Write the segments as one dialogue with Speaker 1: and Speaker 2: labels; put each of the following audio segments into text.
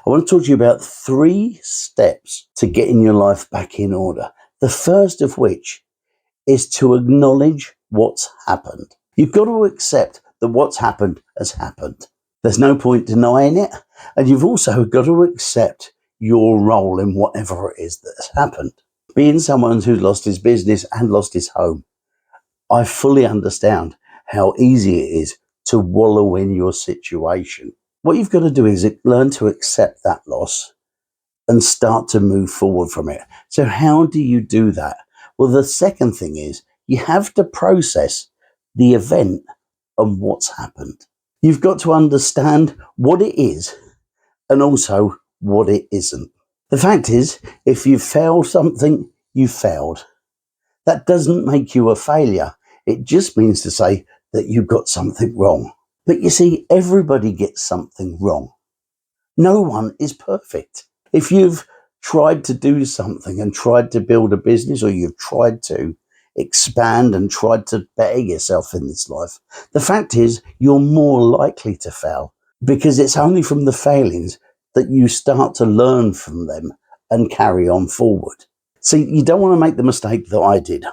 Speaker 1: I want to talk to you about 3 steps to getting your life back in order. The first of which is to acknowledge what's happened. You've got to accept that what's happened has happened. There's no point denying it. And you've also got to accept your role in whatever it is that has happened. Being someone who's lost his business and lost his home, I fully understand how easy it is to wallow in your situation. What you've got to do is learn to accept that loss and start to move forward from it. So how do you do that? Well, the second thing is you have to process the event and what's happened. You've got to understand what it is and also what it isn't. The fact is, if you failed something, you failed. That doesn't make you a failure. It just means to say that you got something wrong. But you see, everybody gets something wrong. No one is perfect. If you've tried to do something and tried to build a business, or you've tried to expand and tried to better yourself in this life, the fact is you're more likely to fail, because it's only from the failings that you start to learn from them and carry on forward. See, you don't want to make the mistake that I did.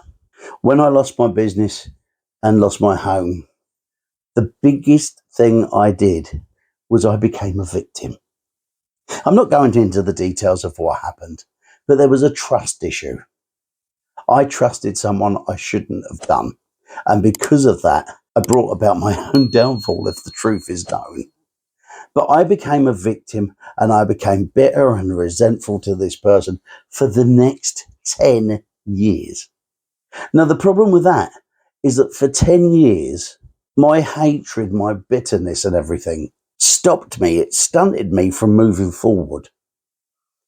Speaker 1: When I lost my business and lost my home, the biggest thing I did was I became a victim. I'm not going into the details of what happened, but there was a trust issue. I trusted someone I shouldn't have done. And because of that, I brought about my own downfall, if the truth is known. But I became a victim, and I became bitter and resentful to this person for the next 10 years. Now, the problem with that is that for 10 years, my hatred, my bitterness and everything stopped me. It stunted me from moving forward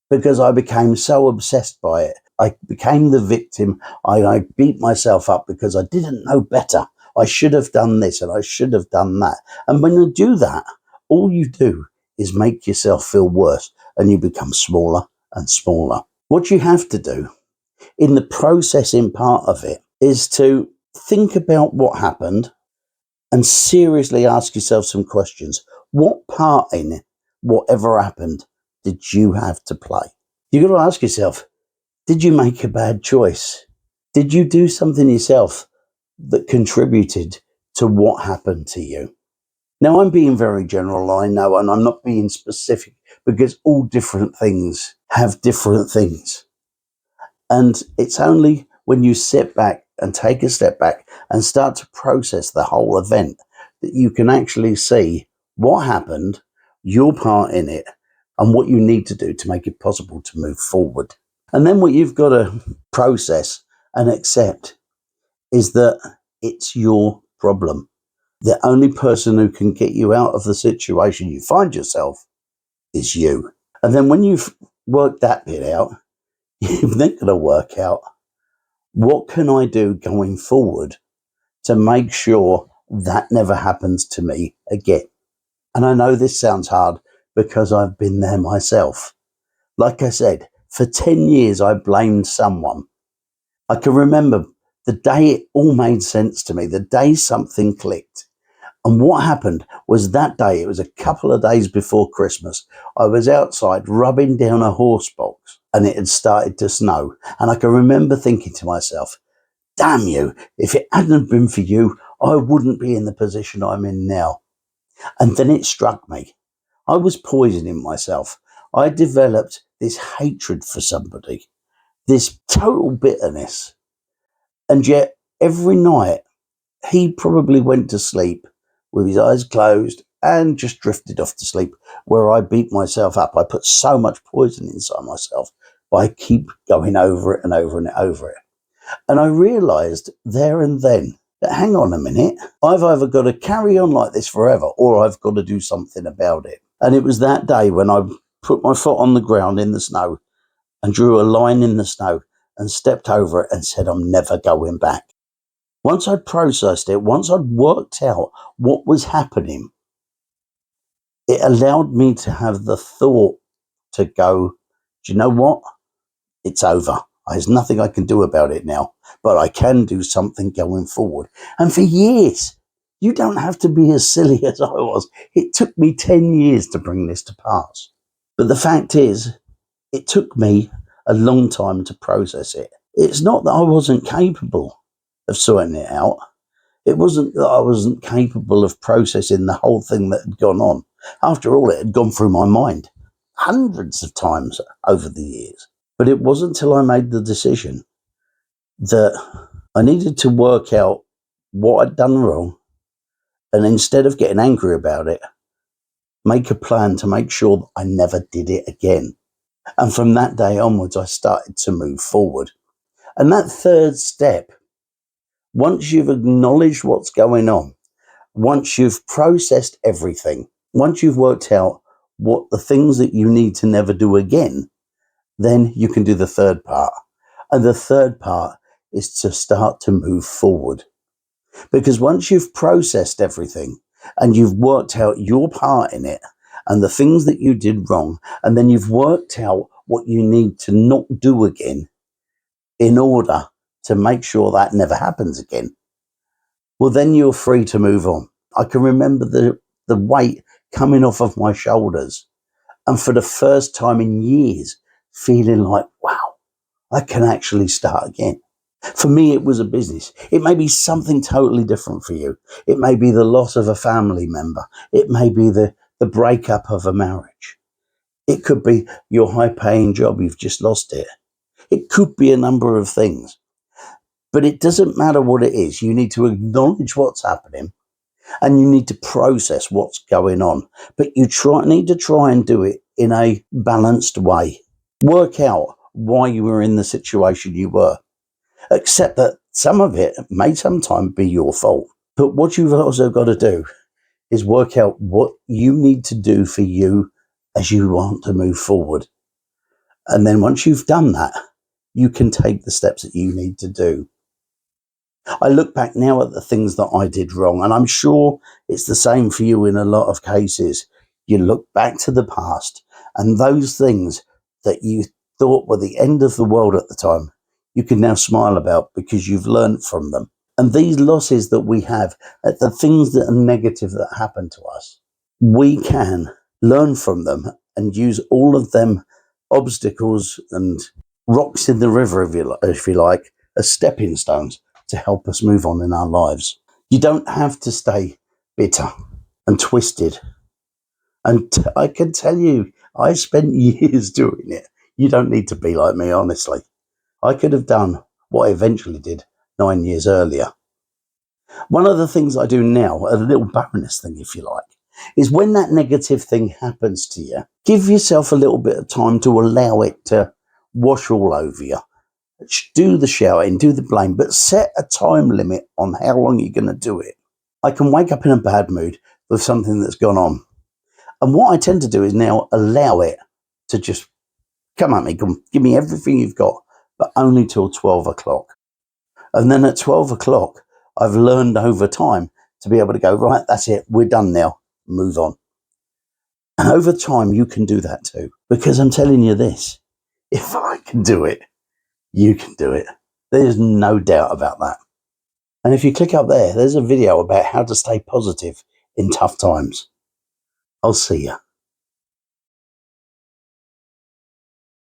Speaker 1: because I became so obsessed by it. I became the victim. I beat myself up because I didn't know better. I should have done this and I should have done that. And when you do that, all you do is make yourself feel worse and you become smaller and smaller. What you have to do in the processing part of it is to think about what happened and seriously ask yourself some questions. What part in it, whatever happened, did you have to play? You've got to ask yourself, did you make a bad choice? Did you do something yourself that contributed to what happened to you? Now, I'm being very general, I know, and I'm not being specific because all different things have different things. And it's only when you sit back and take a step back and start to process the whole event that you can actually see what happened, your part in it, and what you need to do to make it possible to move forward. And then what you've got to process and accept is that it's your problem. The only person who can get you out of the situation you find yourself is you. And then when you've worked that bit out, you've then got to work out, what can I do going forward to make sure that never happens to me again? And I know this sounds hard because I've been there myself. Like I said, for 10 years, I blamed someone. I can remember the day it all made sense to me, the day something clicked. And what happened was that day, it was a couple of days before Christmas, I was outside rubbing down a horse box and it had started to snow. And I can remember thinking to myself, damn you, if it hadn't been for you, I wouldn't be in the position I'm in now. And then it struck me. I was poisoning myself. I developed this hatred for somebody, this total bitterness. And yet every night he probably went to sleep with his eyes closed and just drifted off to sleep, where I beat myself up. I put so much poison inside myself, but I keep going over it and over and over it. And I realised there and then that, hang on a minute, I've either got to carry on like this forever or I've got to do something about it. And it was that day when I put my foot on the ground in the snow and drew a line in the snow and stepped over it and said, I'm never going back. Once I'd processed it, once I'd worked out what was happening, it allowed me to have the thought to go, do you know what? It's over. There's nothing I can do about it now, but I can do something going forward. And for years, you don't have to be as silly as I was. It took me 10 years to bring this to pass. But the fact is, it took me a long time to process it. It's not that I wasn't capable of sorting it out. It wasn't that I wasn't capable of processing the whole thing that had gone on. After all, it had gone through my mind hundreds of times over the years. But it wasn't until I made the decision that I needed to work out what I'd done wrong, and instead of getting angry about it, make a plan to make sure that I never did it again. And from that day onwards, I started to move forward. And that third step, once you've acknowledged what's going on, once you've processed everything, once you've worked out what the things that you need to never do again, then you can do the third part. And the third part is to start to move forward. Because once you've processed everything and you've worked out your part in it and the things that you did wrong, and then you've worked out what you need to not do again in order to make sure that never happens again, well, then you're free to move on. I can remember the weight coming off of my shoulders, and for the first time in years, feeling like, wow, I can actually start again. For me, it was a business. It may be something totally different for you. It may be the loss of a family member. It may be the breakup of a marriage. It could be your high-paying job, you've just lost it. It could be a number of things. But it doesn't matter what it is. You need to acknowledge what's happening and you need to process what's going on. But you need to try and do it in a balanced way. Work out why you were in the situation you were. Accept that some of it may sometimes be your fault. But what you've also got to do is work out what you need to do for you as you want to move forward. And then once you've done that, you can take the steps that you need to do. I look back now at the things that I did wrong, and I'm sure it's the same for you in a lot of cases. You look back to the past, and those things that you thought were the end of the world at the time, you can now smile about because you've learned from them. And these losses that we have, the things that are negative that happen to us, we can learn from them and use all of them obstacles and rocks in the river, if you like, as stepping stones to help us move on in our lives. You don't have to stay bitter and twisted. And I can tell you, I spent years doing it. You don't need to be like me, honestly. I could have done what I eventually did 9 years earlier. One of the things I do now, a little bonus thing, if you like, is when that negative thing happens to you, give yourself a little bit of time to allow it to wash all over you. Do the shouting, do the blame, but set a time limit on how long you're going to do it. I can wake up in a bad mood with something that's gone on. And what I tend to do is now allow it to just come at me, give me everything you've got, but only till 12 o'clock. And then at 12 o'clock, I've learned over time to be able to go, right, that's it, we're done now, move on. And over time, you can do that too. Because I'm telling you this, if I can do it, you can do it. There's no doubt about that. And if you click up there, there's a video about how to stay positive in tough times. I'll see you.